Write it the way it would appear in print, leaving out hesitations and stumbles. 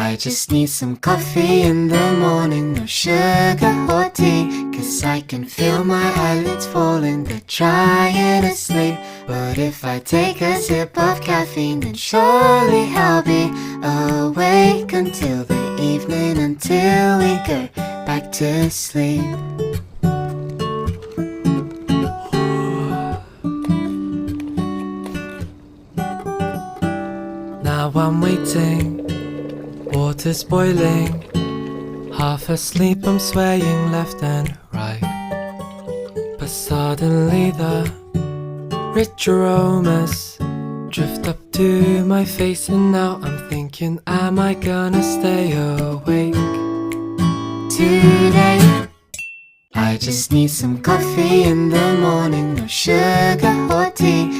I just need some coffee in the morning, no sugar or tea, 'cause I can feel my eyelids falling, they're trying to sleep. But if I take a sip of caffeine, then surely I'll be awake until the evening, until we go back to sleep. Now I'm waiting, water's boiling, half asleep I'm swaying left and right. But suddenly the rich aromas drift up to my face, and now I'm thinking, am I gonna stay awake today? I just need some coffee in the morning, no sugar or tea,